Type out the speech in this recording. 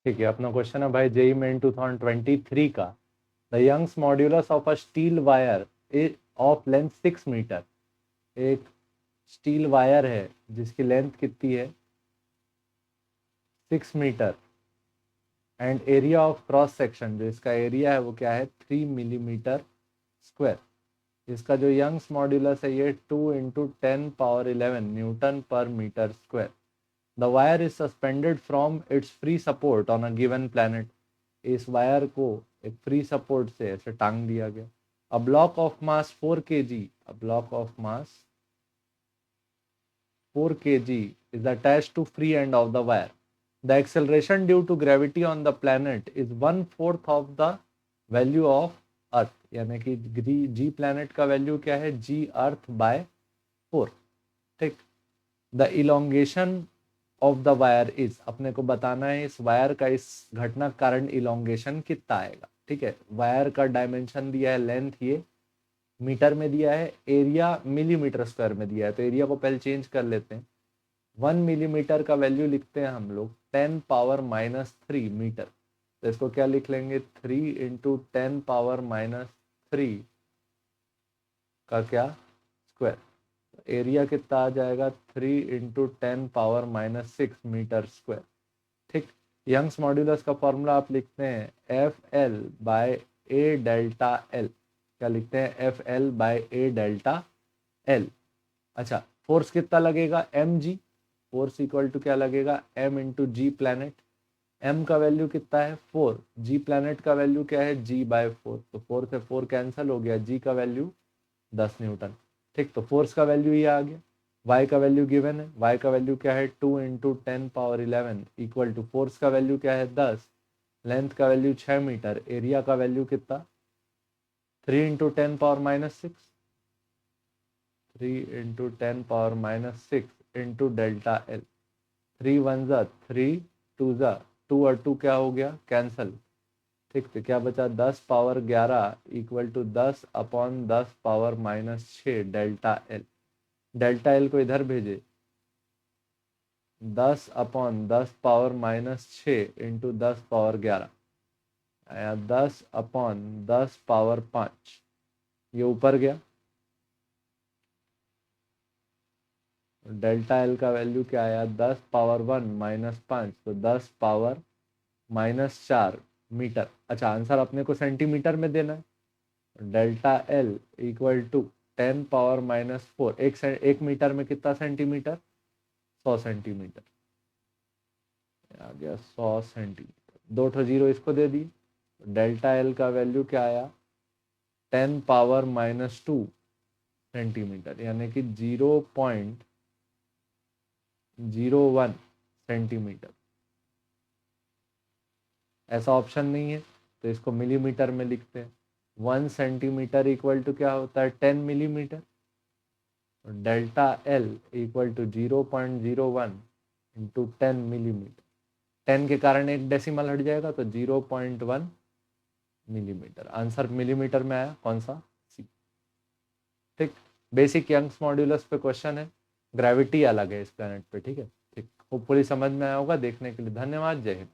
ठीक है, अपना क्वेश्चन है भाई जेई मेन 2023 का। The Young's modulus of a steel wire of length 6 metre. एक स्टील वायर है जिसकी लेंथ कितनी है 6 metre, and area of cross section, जो इसका एरिया है वो क्या है 3 मिलीमीटर स्क्वायर। इसका जो यंग्स मॉड्यूलस है ये 2 × 10⁻11 newton per metre square. The wire is suspended from its free support on a given planet. इस वायर को एक फ्री सपोर्ट से ऐसे टांग दिया गया। A block of mass 4 kg, a block of mass 4 kg is attached to free end of the wire. The acceleration due to gravity on the planet is 1/4 of the value of Earth. यानी कि जी planet का value क्या है जी earth by 4। ठीक। The elongation of the wire is, अपने को बताना है इस वायर का इस घटना के कारण इलोंगेशन कितना आएगा। ठीक है, वायर का डायमेंशन दिया है, लेंथ ये मीटर में दिया है, एरिया मिलीमीटर स्क्वायर में दिया है। तो एरिया को पहले चेंज कर लेते हैं। 1 मिलीमीटर का वैल्यू लिखते हैं हम लोग 10⁻³ मीटर। तो इसको क्या लिख लेंगे 3 × 10⁻³ का क्या स्क्वायर। एरिया कितना आ जाएगा 3 × 10⁻6 मीटर स्क्वायर। ठीक। यंग्स मॉड्यूलस का फॉर्मूला आप लिखते हैं FL/A डेल्टा L। क्या लिखते हैं FL/A डेल्टा L। अच्छा, फोर्स कितना लगेगा mg। फोर्स इक्वल टू क्या लगेगा m × g प्लैनेट। m का वैल्यू कितना है 4, g प्लैनेट का वैल्यू क्या है g/4। तो 4 से 4 कैंसिल हो गया, g का वैल्यू 10 न्यूटन। ठीक, तो फोर्स का वैल्यू ये आ गया। y का वैल्यू गिवन है, y का वैल्यू क्या है 2 × 10⁻11 इक्वल टू फोर्स का वैल्यू क्या है 10, लेंथ का वैल्यू 6 मीटर, एरिया का वैल्यू कितना 3 × 10⁻6, 3 × 10⁻6 इंटू डेल्टा एल। 3 1 ज़ा 3, 2 ज़ा 2 और 2 क्या हो गया कैंसल। ठीक, तो क्या बचा 10⁻11 equal to 10/10⁻6 delta L. Delta L को इधर भेजे 10/10⁻6 इंटू 10⁻11 आया 10/10⁻5। ये ऊपर गया। डेल्टा एल का वैल्यू क्या आया 10⁻1 - 5, तो 10⁻4 मीटर। अच्छा, आंसर अपने को सेंटीमीटर में देना है। डेल्टा एल इक्वल टू 10⁻4, एक मीटर में कितना सेंटीमीटर 100 सेंटीमीटर आ गया 100 सेंटीमीटर। 2 जीरो इसको दे दी। डेल्टा एल का वैल्यू क्या आया 10⁻2 सेंटीमीटर, यानी कि 0.01 सेंटीमीटर। ऐसा ऑप्शन नहीं है तो इसको मिलीमीटर में लिखते हैं। 1 सेंटीमीटर इक्वल टू क्या होता है 10 millimetre. Delta L equal to 0.01 into 10 millimetre. 10 के कारण एक डेसिमल हट जाएगा तो 0.1 मिलीमीटर। आंसर मिलीमीटर में आया, कौन सा सी। ठीक, बेसिक यंग्स मॉड्यूलस पे क्वेश्चन है, ग्रेविटी अलग है इस प्लेनेट पे। ठीक है, ठीक, होपफुली समझ में आया होगा। देखने के लिए धन्यवाद, जय हिंद।